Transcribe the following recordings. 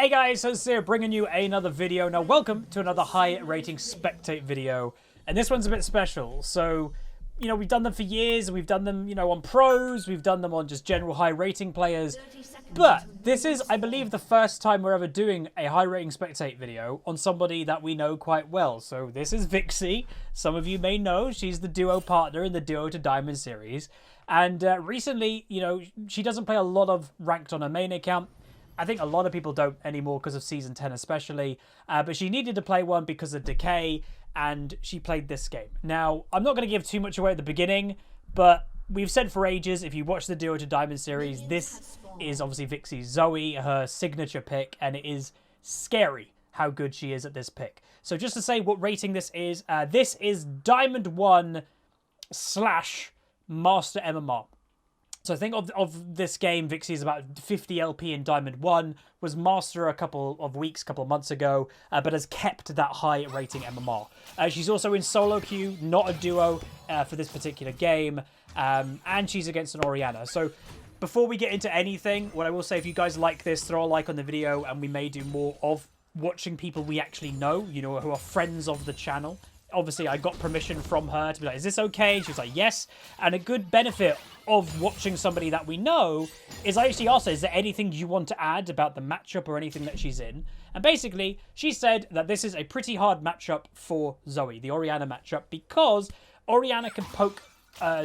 Hey guys, HuzzyGames bringing you another video. Now welcome to another high rating spectate video. And this one's a bit special. So, we've done them for years, and we've done them, on pros, we've done them on just general high rating players. But this is, I believe, the first time we're ever doing a high rating spectate video on somebody that we know quite well. So this is Vixie. Some of you may know she's the duo partner in the Duo to Diamond series. And recently, she doesn't play a lot of ranked on her main account. I think a lot of people don't anymore because of Season 10 especially. But she needed to play one because of Decay, and she played this game. Now, I'm not going to give too much away at the beginning, but we've said for ages, if you watch the Duo to Diamond series, this is obviously Vixie's Zoe, her signature pick, and it is scary how good she is at this pick. So just to say what rating this is Diamond 1 / Master MMR. So I think of this game, Vixie is about 50 LP in Diamond 1, was Master a couple of months ago, but has kept that high rating MMR. She's also in solo queue, not a duo for this particular game, and she's against an Orianna. So before we get into anything, what I will say, if you guys like this, throw a like on the video, and we may do more of watching people we actually know, who are friends of the channel. Obviously, I got permission from her to be like, is this okay? She was like, yes. And a good benefit of watching somebody that we know is I actually asked her, is there anything you want to add about the matchup or anything that she's in? And basically, she said that this is a pretty hard matchup for Zoe, the Orianna matchup, because Orianna can poke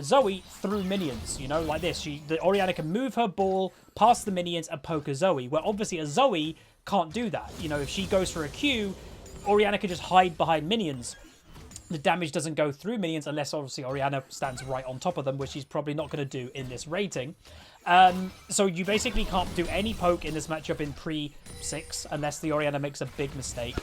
Zoe through minions, like this. The Orianna can move her ball past the minions and poke a Zoe, where obviously a Zoe can't do that. If she goes for a Q, Orianna can just hide behind minions. The damage doesn't go through minions unless, obviously, Orianna stands right on top of them, which she's probably not going to do in this rating. So you basically can't do any poke in this matchup in pre-6 unless the Orianna makes a big mistake.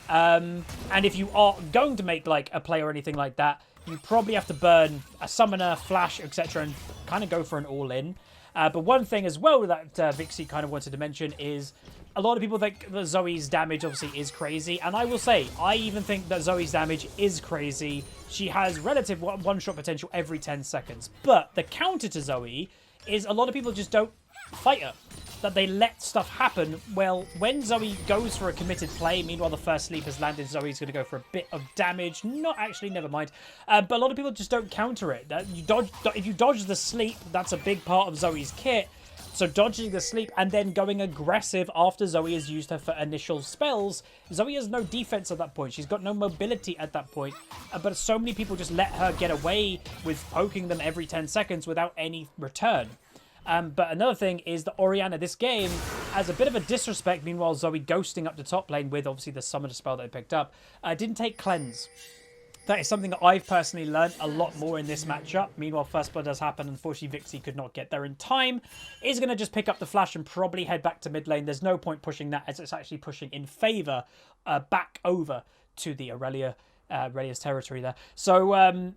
And if you are going to make, like, a play or anything like that, you probably have to burn a summoner, flash, etc., and kind of go for an all-in. But one thing as well that Vixie kind of wanted to mention is a lot of people think that Zoe's damage obviously is crazy. And I will say, I even think that Zoe's damage is crazy. She has relative one-shot potential every 10 seconds. But the counter to Zoe is a lot of people just don't fight her. That they let stuff happen. Well, when Zoe goes for a committed play, meanwhile the first sleep has landed, Zoe's going to go for a bit of damage. Not actually, never mind. But a lot of people just don't counter it. If you dodge the sleep, that's a big part of Zoe's kit. So dodging the sleep and then going aggressive after Zoe has used her for initial spells, Zoe has no defense at that point. She's got no mobility at that point. But so many people just let her get away with poking them every 10 seconds without any return. But another thing is that Orianna, this game, has a bit of a disrespect. Meanwhile, Zoe ghosting up the top lane with, obviously, the summoner spell that they picked up. Didn't take cleanse. That is something that I've personally learned a lot more in this matchup. Meanwhile, First Blood does happen. Unfortunately, Vixie could not get there in time. Is going to just pick up the flash and probably head back to mid lane. There's no point pushing that, as it's actually pushing in favour back over to the Aurelia's territory there. So,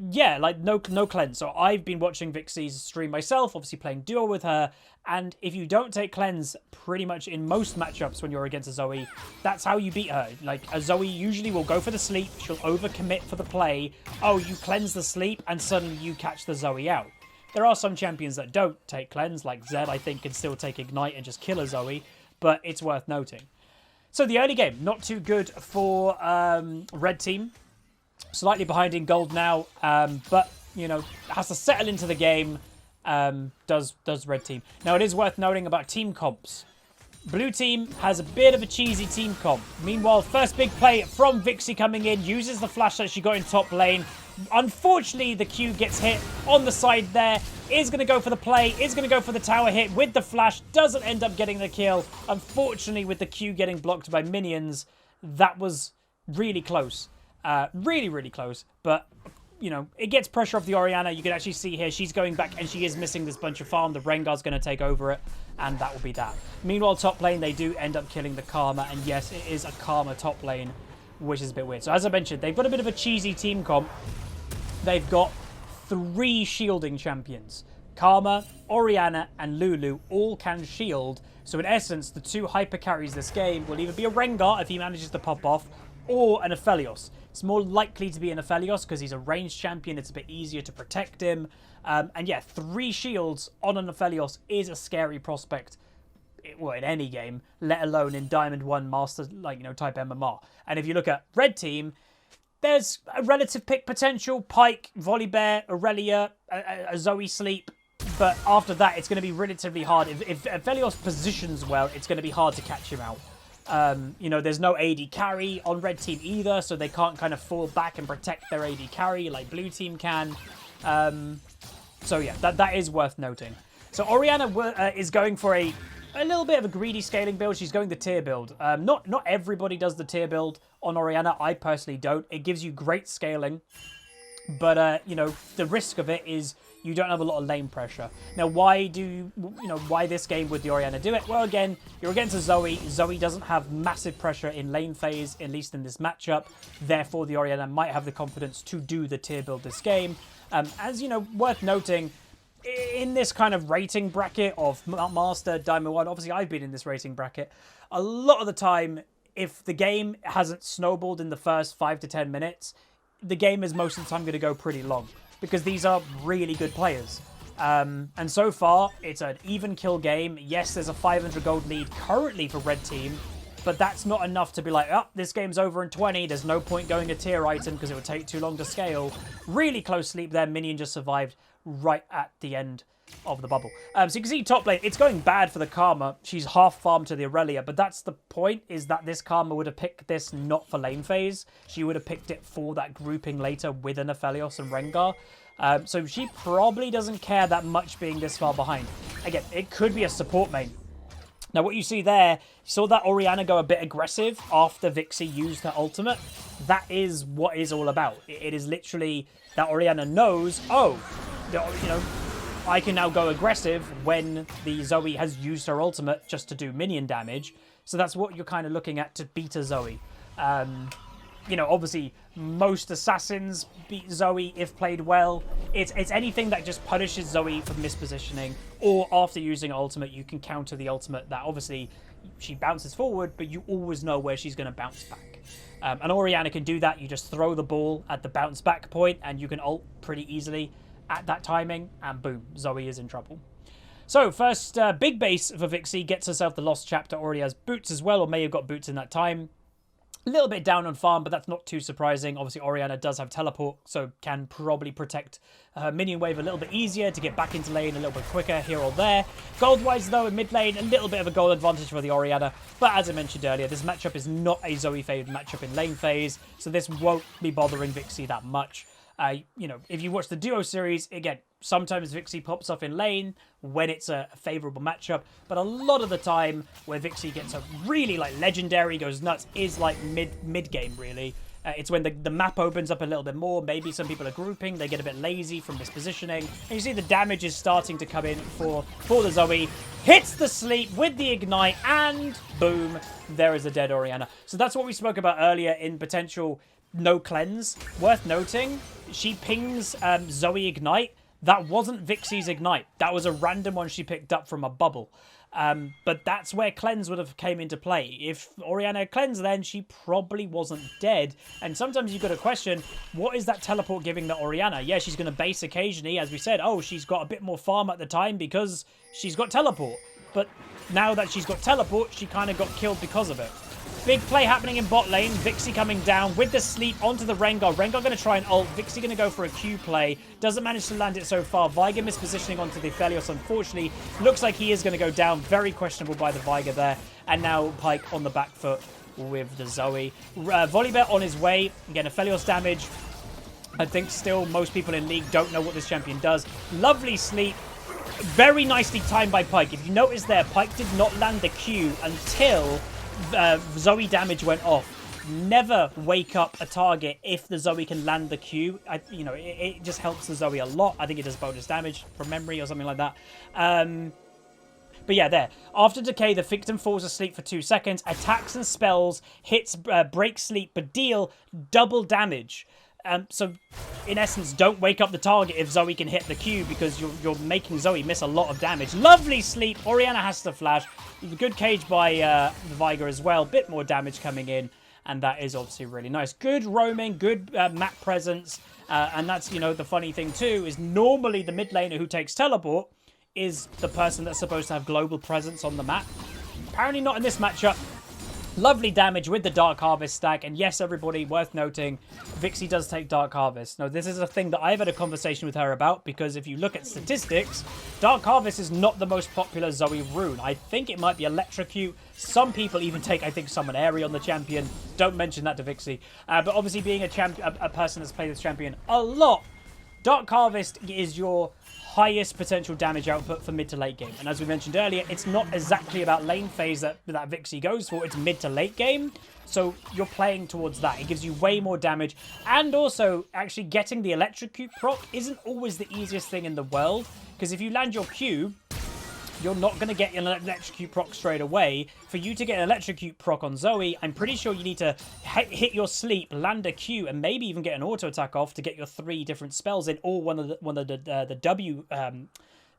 yeah, like no cleanse. So I've been watching Vixie's stream myself, obviously playing duo with her. And if you don't take cleanse pretty much in most matchups when you're against a Zoe, that's how you beat her. Like, a Zoe usually will go for the sleep. She'll overcommit for the play. Oh, you cleanse the sleep and suddenly you catch the Zoe out. There are some champions that don't take cleanse, like Zed, I think, can still take ignite and just kill a Zoe. But it's worth noting. So the early game, not too good for red team. Slightly behind in gold now, but, has to settle into the game, does red team. Now, it is worth noting about team comps. Blue team has a bit of a cheesy team comp. Meanwhile, first big play from Vixie coming in, uses the flash that she got in top lane. Unfortunately, the Q gets hit on the side there. Is going to go for the play, is going to go for the tower hit with the flash. Doesn't end up getting the kill. Unfortunately, with the Q getting blocked by minions, that was really close. Really, really close, but, it gets pressure off the Orianna. You can actually see here, she's going back and she is missing this bunch of farm. The Rengar's going to take over it, and that will be that. Meanwhile, top lane, they do end up killing the Karma, and yes, it is a Karma top lane, which is a bit weird. So as I mentioned, they've got a bit of a cheesy team comp. They've got 3 shielding champions. Karma, Orianna, and Lulu all can shield. So in essence, the 2 hyper carries this game will either be a Rengar if he manages to pop off, or an Aphelios. It's more likely to be an Aphelios because he's a ranged champion. It's a bit easier to protect him. And yeah, 3 shields on an Aphelios is a scary prospect well, in any game, let alone in Diamond 1 Master, like, you know, type MMR. And if you look at Red Team, there's a relative pick potential. Pyke, Volibear, Aurelia, a ZOE Sleep. But after that, it's going to be relatively hard. If Velios positions well, it's going to be hard to catch him out. You know, there's no AD carry on Red Team either, so they can't kind of fall back and protect their AD carry like Blue Team can. So yeah, that is worth noting. So Orianna is going for a little bit of a greedy scaling build. She's going the tier build. Not everybody does the tier build on Orianna. I personally don't. It gives you great scaling, but you know, the risk of it is you don't have a lot of lane pressure. Now, why this game would the Orianna do it? Well, again, you're against a ZOE. ZOE doesn't have massive pressure in lane phase, at least in this matchup. Therefore, the Orianna might have the confidence to do the tier build this game. As you know, worth noting, in this kind of rating bracket of Master, Diamond 1, obviously I've been in this rating bracket, a lot of the time, if the game hasn't snowballed in the first 5 to 10 minutes, the game is most of the time going to go pretty long, because these are really good players. And so far, it's an even kill game. Yes, there's a 500 gold lead currently for Red Team, but that's not enough to be like, oh, this game's over in 20. There's no point going a tier item because it would take too long to scale. Really close sleep there. Minion just survived right at the end of the bubble. So you can see top lane, it's going bad for the Karma. She's half farmed to the Aurelia, but that's the point, is that this Karma would have picked this not for lane phase. She would have picked it for that grouping later with an Aphelios and Rengar. So she probably doesn't care that much being this far behind. Again, it could be a support main. Now, what you see there, you saw that Orianna go a bit aggressive after Vixie used her ultimate. That is what it's all about. It is literally that Orianna knows, oh, you know, I can now go aggressive when the ZOE has used her ultimate just to do minion damage. So that's what you're kind of looking at to beat a ZOE. You know, obviously, most assassins beat ZOE if played well. It's anything that just punishes ZOE for mispositioning, or after using ultimate, you can counter the ultimate that obviously she bounces forward, but you always know where she's going to bounce back. And Orianna can do that. You just throw the ball at the bounce back point, and you can ult pretty easily at that timing, and boom, ZOE is in trouble. So, first big base for Vixie, gets herself the Lost Chapter. Already has boots as well, or may have got boots in that time. A little bit down on farm, but that's not too surprising. Obviously, Orianna does have teleport, so can probably protect her minion wave a little bit easier to get back into lane a little bit quicker here or there. Gold-wise, though, in mid lane, a little bit of a gold advantage for the Orianna. But as I mentioned earlier, this matchup is not a ZOE-favored matchup in lane phase, so this won't be bothering Vixie that much. You know, if you watch the duo series, again, sometimes Vixie pops off in lane when it's a favourable matchup, but a lot of the time where Vixie gets a really, like, legendary, goes nuts, is, like, mid-game, really. It's when the map opens up a little bit more, maybe some people are grouping, they get a bit lazy from this positioning, and you see the damage is starting to come in for the ZOE. Hits the sleep with the ignite, and boom, there is a dead Orianna. So that's what we spoke about earlier in potential no cleanse. Worth noting, she pings ZOE ignite. That wasn't Vixie's ignite. That was a random one she picked up from a bubble. But that's where cleanse would have came into play. If Orianna had cleansed, then she probably wasn't dead. And sometimes you've got to question, what is that teleport giving the Orianna? Yeah, she's going to base occasionally, as we said. Oh, she's got a bit more farm at the time because she's got teleport. But now that she's got teleport, she kind of got killed because of it. Big play happening in bot lane. Vixie coming down with the sleep onto the Rengar. Rengar going to try and ult. Vixie going to go for a Q play. Doesn't manage to land it so far. Veigar mispositioning onto the Aphelios, unfortunately. Looks like he is going to go down. Very questionable by the Veigar there. And now Pyke on the back foot with the ZOE. Volibear on his way. Again, Aphelios damage. I think still most people in League don't know what this champion does. Lovely sleep. Very nicely timed by Pyke. If you notice there, Pyke did not land the Q until ZOE damage went off. Never wake up a target if the ZOE can land the Q. You know, it just helps the ZOE a lot. I think it does bonus damage from memory or something like that. But yeah, there. After decay, the victim falls asleep for 2 seconds. Attacks and spells, hits, break sleep, but deal double damage. So, in essence, don't wake up the target if ZOE can hit the Q, because you're making ZOE miss a lot of damage. Lovely sleep. Orianna has to flash. Good cage by the Veigar as well. Bit more damage coming in, and that is obviously really nice. Good roaming, good map presence, and that's, you know, the funny thing too, is normally the mid laner who takes teleport is the person that's supposed to have global presence on the map. apparently not in this matchup. Lovely damage with the Dark Harvest stack. And yes, everybody, worth noting, Vixie does take Dark Harvest. Now, this is a thing that I've had a conversation with her about, because if you look at statistics, Dark Harvest is not the most popular ZOE rune. I think it might be Electrocute. Some people even take, I think, Summon Airy on the champion. Don't mention that to Vixie. But obviously, being a person that's played this champion a lot, Dark Harvest is your highest potential damage output for mid to late game. And as we mentioned earlier, it's not exactly about lane phase that Vixie goes for. It's mid to late game. So you're playing towards that. It gives you way more damage. And also, actually getting the Electrocute proc isn't always the easiest thing in the world. Because if you land your Q, you're not going to get an Electrocute proc straight away. For you to get an Electrocute proc on ZOE, I'm pretty sure you need to hit your sleep, land a Q, and maybe even get an auto attack off to get your 3 different spells in, or one of the W,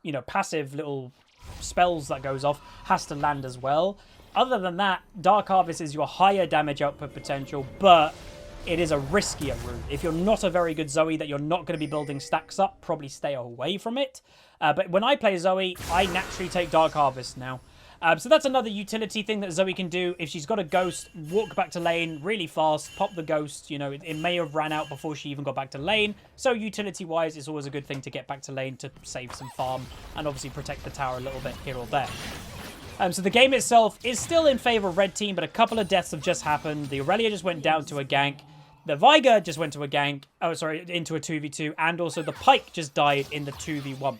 you know, passive little spells that goes off has to land as well. Other than that, Dark Harvest is your higher damage output potential, but it is a riskier rune. If you're not a very good ZOE that you're not going to be building stacks up, probably stay away from it. But when I play ZOE, I naturally take Dark Harvest now. So that's another utility thing that ZOE can do. If she's got a ghost, walk back to lane really fast, pop the ghost. You know, it may have ran out before she even got back to lane. So utility-wise, it's always a good thing to get back to lane to save some farm and obviously protect the tower a little bit here or there. So the game itself is still in favor of red team, but a couple of deaths have just happened. The Aurelia just went down to a gank. The Viger just went to a gank. Oh, sorry, into a 2v2. And also the Pike just died in the 2v1.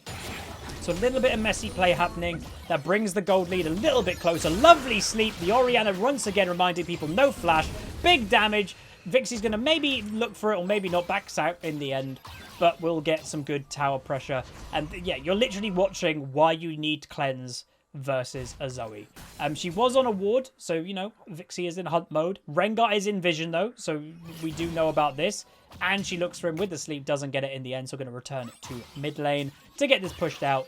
So a little bit of messy play happening. That brings the gold lead a little bit closer. Lovely sleep. The Orianna once again reminding people no flash. Big damage. Vixie's going to maybe look for it or maybe not, backs out in the end. But we'll get some good tower pressure. And yeah, you're literally watching why you need cleanse versus a ZOE. She was on a ward, so, you know, Vixie is in hunt mode. Rengar is in vision, though, so we do know about this. And she looks for him with the sleep, doesn't get it in the end, so going to return it to mid lane to get this pushed out.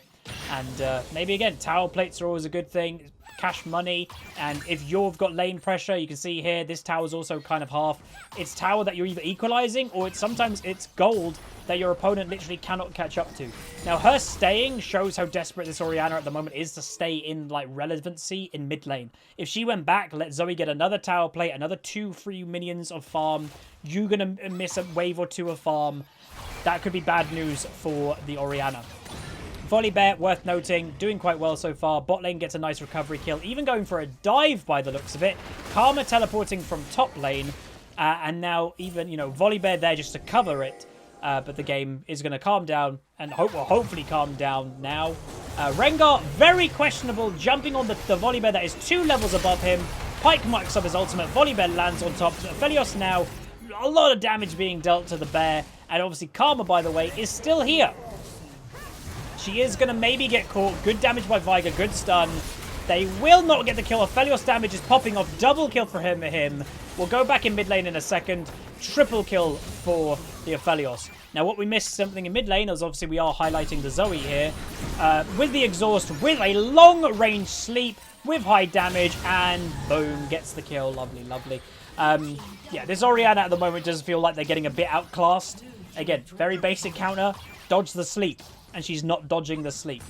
And maybe, again, tower plates are always a good thing. Cash money, and if you've got lane pressure, you can see here, this tower's also kind of half. It's tower that you're either equalizing, or sometimes it's gold that your opponent literally cannot catch up to. Now, her staying shows how desperate this Orianna at the moment is to stay in, like, relevancy in mid lane. If she went back, let ZOE get another tower plate, another 2 free minions of farm, you're going to miss a wave or 2 of farm. That could be bad news for the Orianna. Volibear, worth noting, doing quite well so far. Bot lane gets a nice recovery kill, even going for a dive by the looks of it. Karma teleporting from top lane, and now even, you know, Volibear there just to cover it. But the game is going to calm down, and hopefully calm down now. Rengar, very questionable, jumping on the Volibear that is 2 levels above him. Pike marks up his ultimate. Volibear lands on top. Felios now, a lot of damage being dealt to the bear. And obviously Karma, by the way, is still here. She is going to maybe get caught. Good damage by Viger. Good stun. They will not get the kill. Aphelios damage is popping off. Double kill for him. We'll go back in mid lane in a second. Triple kill for the Aphelios. Now, what we missed something in mid lane is obviously we are highlighting the ZOE here. With the exhaust, with a long range sleep, with high damage, and boom, gets the kill. Lovely, lovely. Yeah, this Orianna at the moment does feel like they're getting a bit outclassed. Again, very basic counter. Dodge the sleep. And she's not dodging the sleep.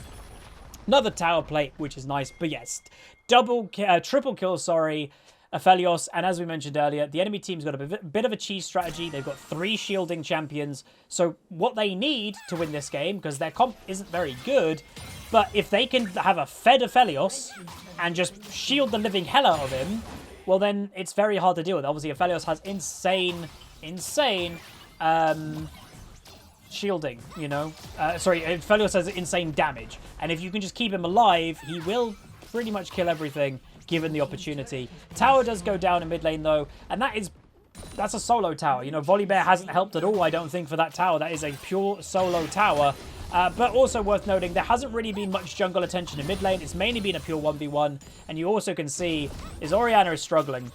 Another tower plate, which is nice. But yes, triple kill, sorry, Aphelios. And as we mentioned earlier, the enemy team's got a bit of a cheese strategy. They've got 3 shielding champions. So what they need to win this game, because their comp isn't very good, but if they can have a fed Aphelios and just shield the living hell out of him, well then it's very hard to deal with. Obviously, Aphelios has insane shielding, you know. Sorry, Aphelios has insane damage. And if you can just keep him alive, he will pretty much kill everything, given the opportunity. Tower does go down in mid lane, though. And that's a solo tower. You know, Volibear hasn't helped at all, I don't think, for that tower. That is a pure solo tower. But also worth noting, there hasn't really been much jungle attention in mid lane. It's mainly been a pure 1v1. And you also can see is Orianna is struggling.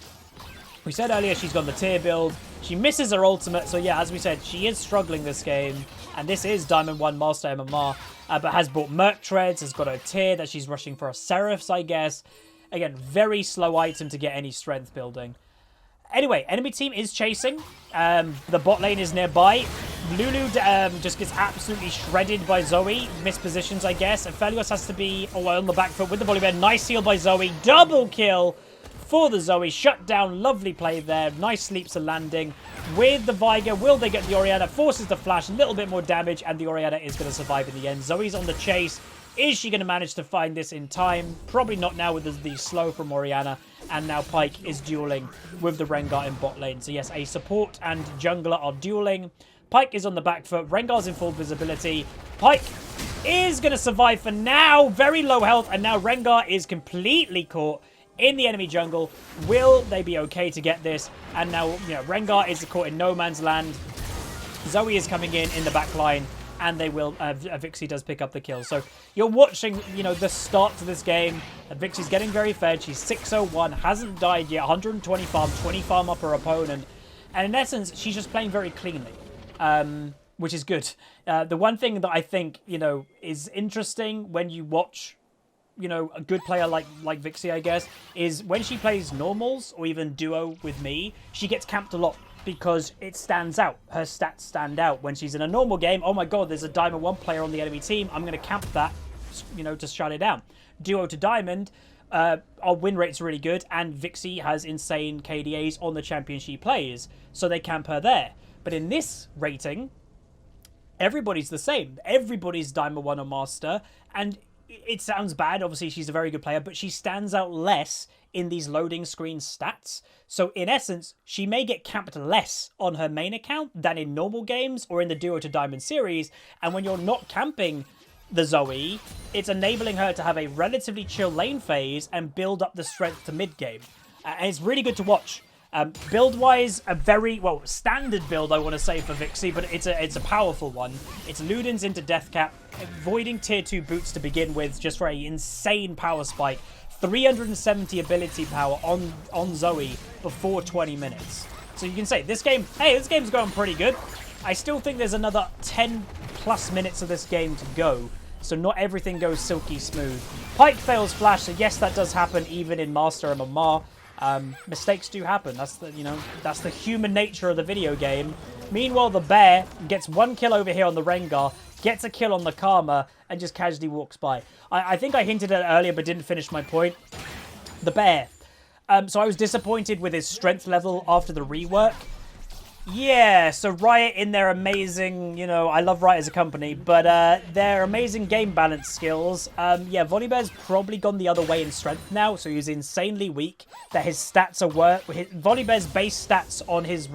We said earlier she's got the tier build. She misses her ultimate. So yeah, as we said, she is struggling this game. And this is Diamond 1 Master MMR. But has bought Merc Treads, has got a tier that she's rushing for a Seraphs, I guess. Again, very slow item to get any strength building. Anyway, enemy team is chasing. The bot lane is nearby. Lulu just gets absolutely shredded by ZOE. Mispositions, I guess. And Felios has to be on the back foot with the Volibear. Nice heal by ZOE. Double kill for the ZOE. Shut down. Lovely play there. Nice sleeps are landing. With the Viger, will they get the Orianna? Forces the flash. A little bit more damage. And the Orianna is going to survive in the end. ZOE's on the chase. Is she going to manage to find this in time? Probably not now with the slow from Orianna. And now Pyke is dueling with the Rengar in bot lane. So yes, a support and jungler are dueling. Pyke is on the back foot. Rengar's in full visibility. Pyke is going to survive for now. Very low health. And now Rengar is completely caught in the enemy jungle. Will they be okay to get this? And now, you know, Rengar is caught in no man's land. ZOE is coming in the back line. And they will, Vixie does pick up the kill. So you're watching, you know, the start to this game. Vixie's getting very fed. She's 601, hasn't died yet. 120 farm, 20 farm up her opponent. And in essence, she's just playing very cleanly, which is good. The one thing that I think, you know, is interesting when you watch, you know, a good player like Vixie, I guess, is when she plays normals or even duo with me, she gets camped a lot. Because it stands out. Her stats stand out. When she's in a normal game, oh my god, there's a Diamond 1 player on the enemy team. I'm going to camp that, you know, to shut it down. Duo to Diamond, our win rate's really good. And Vixie has insane KDAs on the champion she plays. So they camp her there. But in this rating, everybody's the same. Everybody's Diamond 1 or Master. And it sounds bad. Obviously, she's a very good player. But she stands out less in these loading screen stats. So in essence, she may get camped less on her main account than in normal games or in the Duo to Diamond series. And when you're not camping the ZOE, it's enabling her to have a relatively chill lane phase and build up the strength to mid game. And it's really good to watch. Build-wise, a very, well, standard build, I want to say, for Vixie, but it's a powerful one. It's Ludens into Deathcap, avoiding tier 2 boots to begin with, just for an insane power spike. 370 ability power on ZOE before 20 minutes. So you can say, this game, hey, this game's going pretty good. I still think there's another 10 plus minutes of this game to go. So not everything goes silky smooth. Pyke fails flash, so yes, that does happen even in Master MMR. Mistakes do happen. That's the, you know, that's the human nature of the video game. Meanwhile, the bear gets 1 kill over here on the Rengar, gets a kill on the Karma, and just casually walks by. I think I hinted at it earlier, but didn't finish my point. The bear. So I was disappointed with his strength level after the rework. Yeah, so Riot in their amazing, you know, I love Riot as a company, but their amazing game balance skills. Yeah, Volibear's probably gone the other way in strength now, so he's insanely weak. That his stats are worse. Volibear's base stats on his,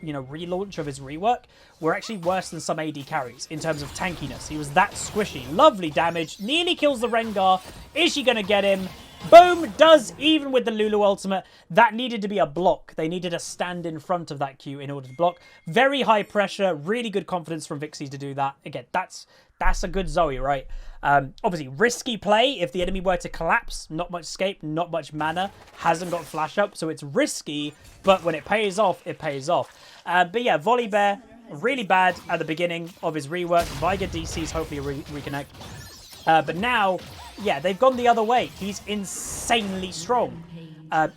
you know, relaunch of his rework were actually worse than some AD carries in terms of tankiness. He was that squishy. Lovely damage. Nearly kills the Rengar. Is she going to get him? Boom! Does, even with the Lulu ultimate. That needed to be a block. They needed to stand in front of that Q in order to block. Very high pressure. Really good confidence from Vixie to do that. Again, that's a good ZOE, right? Obviously, risky play. If the enemy were to collapse, not much escape, not much mana. Hasn't got flash up, so it's risky. But when it pays off, it pays off. But yeah, Volibear, really bad at the beginning of his rework. Viger DCs hopefully reconnect. But now, yeah, they've gone the other way. He's insanely strong.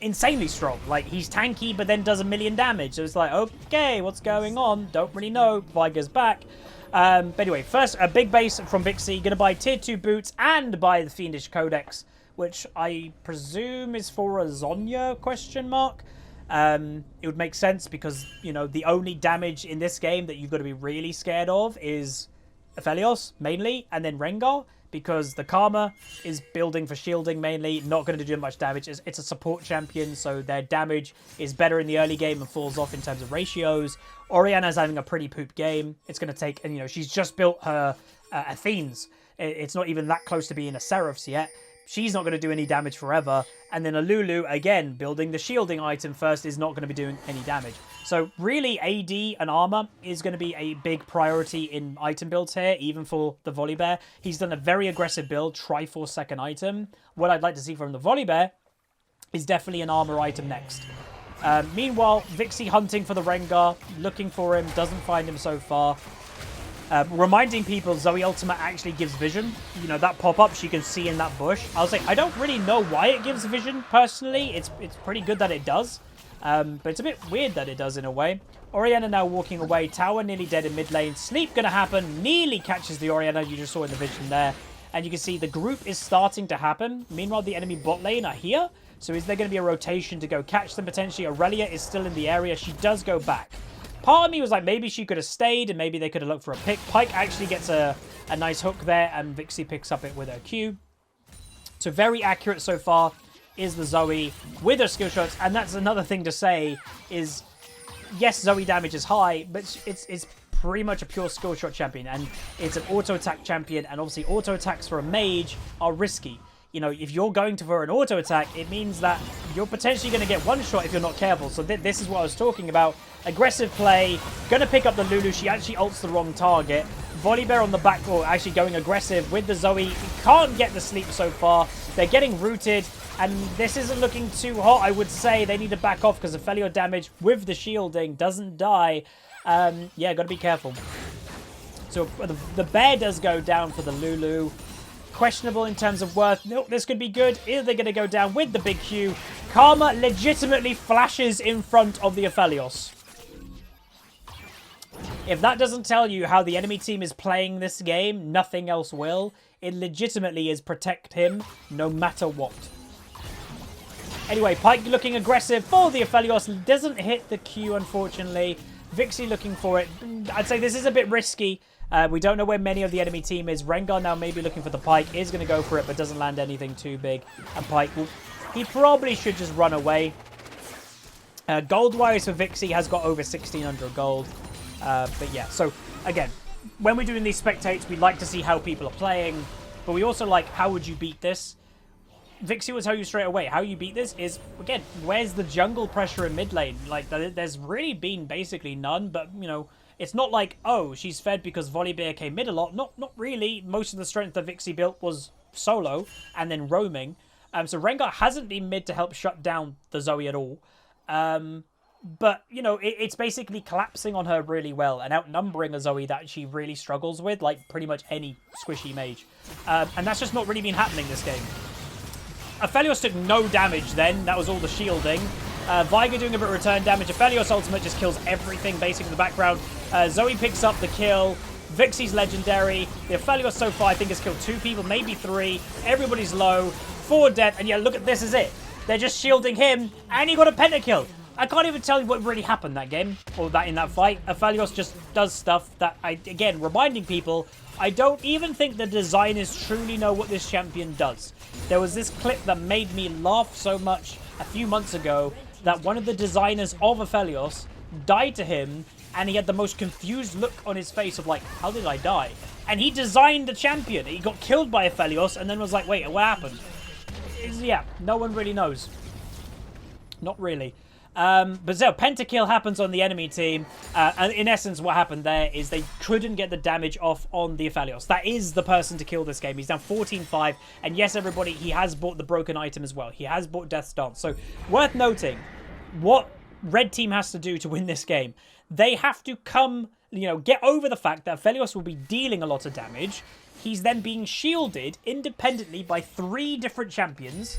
Insanely strong. Like, he's tanky, but then does 1,000,000 damage. So it's like, okay, what's going on? Don't really know. Viger's back. But anyway, first, a big base from Vixie. Gonna buy tier 2 boots and buy the Fiendish Codex, which I presume is for a Zhonya, question mark. It would make sense because, you know, the only damage in this game that you've got to be really scared of is Aphelios, mainly, and then Rengar. Because the Karma is building for shielding mainly, not going to do much damage. It's a support champion, so their damage is better in the early game and falls off in terms of ratios. Orianna's having a pretty poop game. It's going to take, and you know, she's just built her Athenes. It's not even that close to being a Seraphs yet. She's not going to do any damage forever. And then a Lulu, again, building the shielding item first, is not going to be doing any damage. So really, AD and armor is going to be a big priority in item builds here, even for the Volibear. He's done a very aggressive build, Triforce second item. What I'd like to see from the Volibear is definitely an armor item next. Meanwhile, Vixie hunting for the Rengar, looking for him, doesn't find him so far. Reminding people, ZOE Ultimate actually gives vision. You know, that pop-up she can see in that bush. I'll say, I don't really know why it gives vision, personally. It's pretty good that it does. But it's a bit weird that it does in a way. Orianna now walking away. Tower nearly dead in mid lane. Sleep going to happen. Nearly catches the Orianna you just saw in the vision there. And you can see the group is starting to happen. Meanwhile, the enemy bot lane are here. So is there going to be a rotation to go catch them potentially? Aurelia is still in the area. She does go back. Part of me was like, maybe she could have stayed and maybe they could have looked for a pick. Pyke actually gets a nice hook there and Vixie picks up it with her Q. So very accurate so far is the ZOE with her skill shots. And that's another thing to say is, yes, ZOE damage is high, but it's pretty much a pure skill shot champion. And it's an auto attack champion. And obviously auto attacks for a mage are risky. You know, if you're going for an auto attack, it means that you're potentially going to get one shot if you're not careful. So this is what I was talking about. Aggressive play, going to pick up the Lulu. She actually ults the wrong target. Volibear on the back, or actually going aggressive with the ZOE. Can't get the sleep so far. They're getting rooted, and this isn't looking too hot, I would say. They need to back off because the Aphelios damage with the shielding doesn't die. Yeah, got to be careful. So the bear does go down for the Lulu. Questionable in terms of worth. Nope, this could be good. Either they're going to go down with the big Q. Karma legitimately flashes in front of the Aphelios. If that doesn't tell you how the enemy team is playing this game, nothing else will. It legitimately is protect him no matter what. Anyway, Pyke looking aggressive for the Aphelios. Doesn't hit the Q, unfortunately. Vixie looking for it. I'd say this is a bit risky. We don't know where many of the enemy team is. Rengar now maybe looking for the Pyke. Is going to go for it, but doesn't land anything too big. And Pyke, well, he probably should just run away. Gold-wise for Vixie has got over 1,600 gold. But yeah, so again, when we're doing these spectates, we like to see how people are playing. But we also like, how would you beat this? Vixie will tell you straight away. How you beat this is, again, where's the jungle pressure in mid lane? Like, there's really been basically none, but, you know, it's not like, oh, she's fed because Volibear came mid a lot. Not really. Most of the strength that Vixie built was solo and then roaming. So Rengar hasn't been mid to help shut down the ZOE at all. But, you know, it's basically collapsing on her really well and outnumbering a ZOE that she really struggles with, like pretty much any squishy mage. And that's just not really been happening this game. Aphelios took no damage then. That was all the shielding. Viger doing a bit of return damage. Aphelios ultimate just kills everything basically in the background. ZOE picks up the kill. Vixie's legendary. The Aphelios so far I think has killed 2 people, maybe 3. Everybody's low. 4 dead. And yeah, look at this is it. They're just shielding him and he got a pentakill. I can't even tell you what really happened that game or that in that fight. Aphelios just does stuff that again, reminding people, I don't even think the designers truly know what this champion does. There was this clip that made me laugh so much a few months ago that one of the designers of Aphelios died to him and he had the most confused look on his face of like, how did I die? And he designed the champion. He got killed by Aphelios and then was like, wait, what happened? Yeah, no one really knows. Not really. But so, Pentakill happens on the enemy team. And in essence, what happened there is they couldn't get the damage off on the Aphelios. That is the person to kill this game. He's down 14-5. And yes, everybody, he has bought the broken item as well. He has bought Death's Dance. So, worth noting, what Red Team has to do to win this game, they have to come, you know, get over the fact that Aphelios will be dealing a lot of damage. He's then being shielded independently by 3 different champions.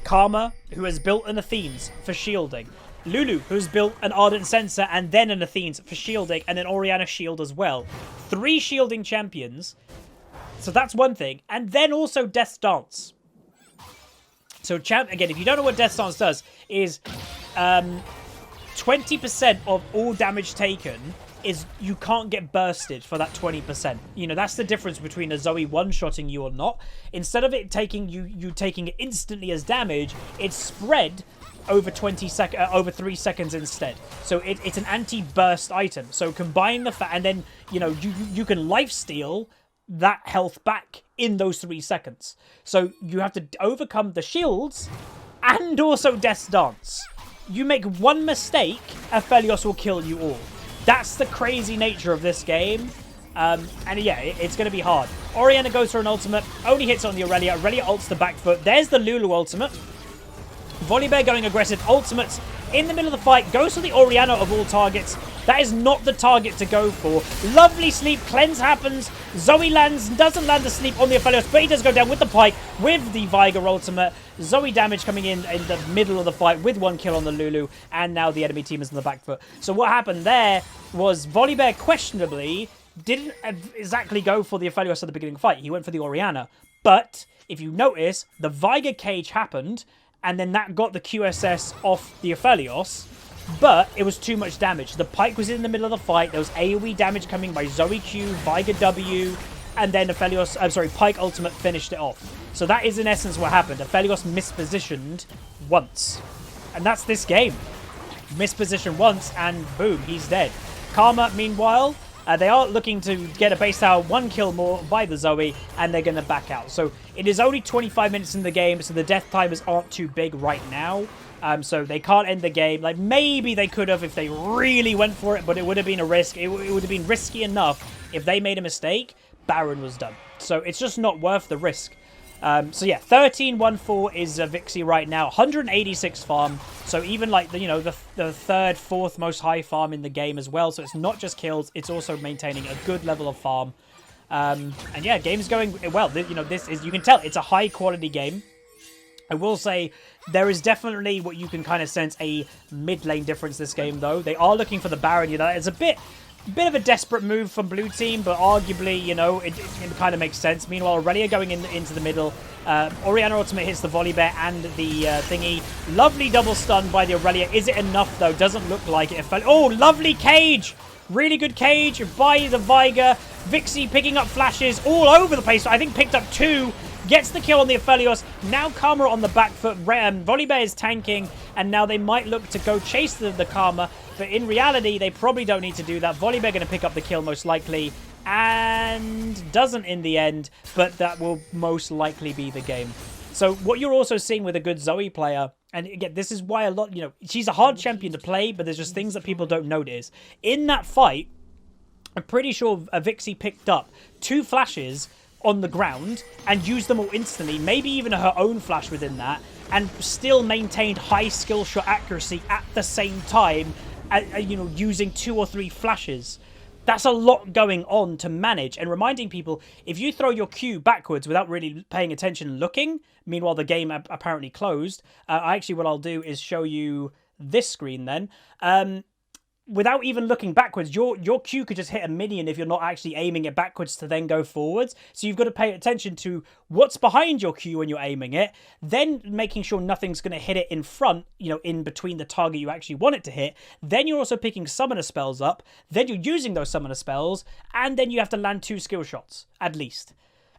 Karma, who has built an Athene's for shielding. Lulu, who's built an Ardent Censer and then an Athene's for shielding, and then Orianna shield as well. 3 shielding champions. So that's one thing. And then also Death's Dance. So, again, if you don't know what Death's Dance does, is 20% of all damage taken is you can't get bursted for that 20%. You know, that's the difference between a ZOE one-shotting you or not. Instead of it taking you taking it instantly as damage, it's spread over 3 seconds instead. So it's an anti-burst item. So combine the and then, you know, you can lifesteal that health back in those 3 seconds. So you have to overcome the shields and also Death's Dance. You make one mistake, Aphelios will kill you all. That's the crazy nature of this game. And yeah, it's going to be hard. Orianna goes for an ultimate, only hits on the Aurelia. Aurelia ults the back foot. There's the Lulu ultimate. Volibear going aggressive, ultimates in the middle of the fight, goes for the Orianna of all targets. That is not the target to go for. Lovely sleep. Cleanse happens. Zoe lands. Doesn't land the sleep on the Aphelios, but he does go down with the Pike, with the Viger ultimate. Zoe damage coming in the middle of the fight with 1 kill on the Lulu, and now the enemy team is on the back foot. So what happened there was Volibear questionably didn't exactly go for the Aphelios at the beginning of the fight. He went for the Orianna. But if you notice, the Viger cage happened, and then that got the QSS off the Aphelios, but it was too much damage. The Pike was in the middle of the fight. There was AoE damage coming by Zoe Q, Viger W, and then Pike ultimate finished it off. So that is in essence what happened. Aphelios mispositioned once. And that's this game. Mispositioned once, and boom, he's dead. Karma, meanwhile, they are looking to get a base tower 1 kill more by the Zoe, and they're going to back out. So it is only 25 minutes in the game, so the death timers aren't too big right now. So they can't end the game. Like, maybe they could have if they really went for it, but it would have been a risk. It would have been risky enough. If they made a mistake, Baron was done. So it's just not worth the risk. So yeah, 13-1-4 is Vixie right now. 186 farm. So even like the third, fourth most high farm in the game as well. So it's not just kills, it's also maintaining a good level of farm. And yeah, game's going well. This is, you can tell it's a high quality game. I will say there is definitely what you can kind of sense a mid lane difference this game though. They are looking for the Baron. It's a bit of a desperate move from blue team, but arguably, it kind of makes sense. Meanwhile, Aurelia going into the middle. Orianna ultimate hits the Volibear and the thingy. Lovely double stun by the Aurelia. Is it enough, though? Doesn't look like it. Oh, lovely cage! Really good cage by the Viger. Vixie picking up flashes all over the place. I think picked up 2. Gets the kill on the Aphelios. Now Karma on the back foot. Volibear is tanking, and now they might look to go chase the Karma. But in reality, they probably don't need to do that. Volibear going to pick up the kill most likely, and doesn't in the end, but that will most likely be the game. So what you're also seeing with a good Zoe player, and again, this is why a lot, she's a hard champion to play, but there's just things that people don't notice. In that fight, I'm pretty sure Vixie picked up 2 flashes on the ground and used them all instantly, maybe even her own flash within that, and still maintained high skill shot accuracy at the same time, using 2 or 3 flashes. That's a lot going on to manage, and reminding people, if you throw your Q backwards without really paying attention and looking, meanwhile the game apparently closed, actually what I'll do is show you this screen then. Without even looking backwards, your Q could just hit a minion if you're not actually aiming it backwards to then go forwards. So you've got to pay attention to what's behind your Q when you're aiming it, then making sure nothing's going to hit it in front, in between the target you actually want it to hit. Then you're also picking summoner spells up, then you're using those summoner spells, and then you have to land 2 skill shots, at least.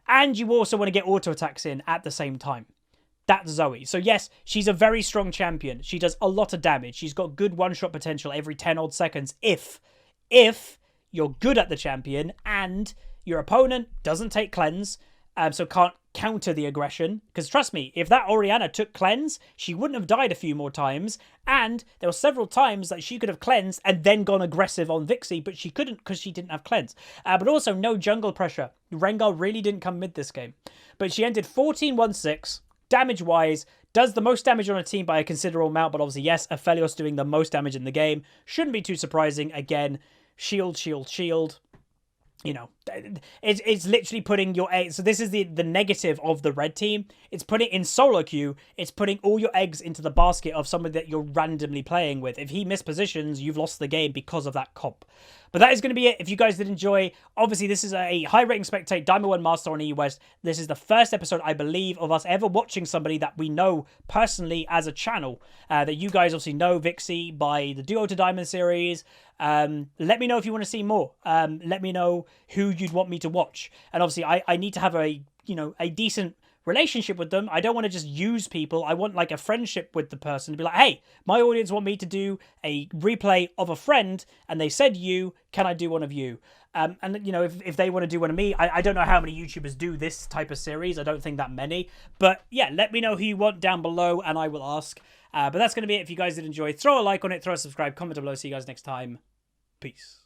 And you also want to get auto attacks in at the same time. That's Zoe. So yes, she's a very strong champion. She does a lot of damage. She's got good one-shot potential every 10 odd seconds if you're good at the champion and your opponent doesn't take cleanse, so can't counter the aggression. Because trust me, if that Orianna took cleanse, she wouldn't have died a few more times, and there were several times that she could have cleansed and then gone aggressive on Vixie, but she couldn't because she didn't have cleanse. But also no jungle pressure. Rengar really didn't come mid this game. But she ended 14-1-6. Damage-wise, does the most damage on a team by a considerable amount, but obviously, yes, Aphelios doing the most damage in the game. Shouldn't be too surprising. Again, shield, shield, shield. It's literally putting your eggs. So this is the negative of the red team. It's putting in solo queue. It's putting all your eggs into the basket of somebody that you're randomly playing with. If he mispositions, you've lost the game because of that comp. But that is going to be it. If you guys did enjoy, obviously this is a high rating spectate Diamond 1 Master on E West. This is the first episode, I believe, of us ever watching somebody that we know personally as a channel. That you guys obviously know Vixie by the Duo to Diamond series. Let me know if you want to see more. Let me know who you'd want me to watch. And obviously I need to have a decent relationship with them. I don't want to just use people. I want like a friendship with the person to be like, hey, my audience want me to do a replay of a friend and they said you, can I do one of you? And if they want to do one of me, I don't know how many YouTubers do this type of series. I don't think that many, but yeah, let me know who you want down below and I will ask. But that's going to be it. If you guys did enjoy, throw a like on it, throw a subscribe, comment down below. See you guys next time. Peace.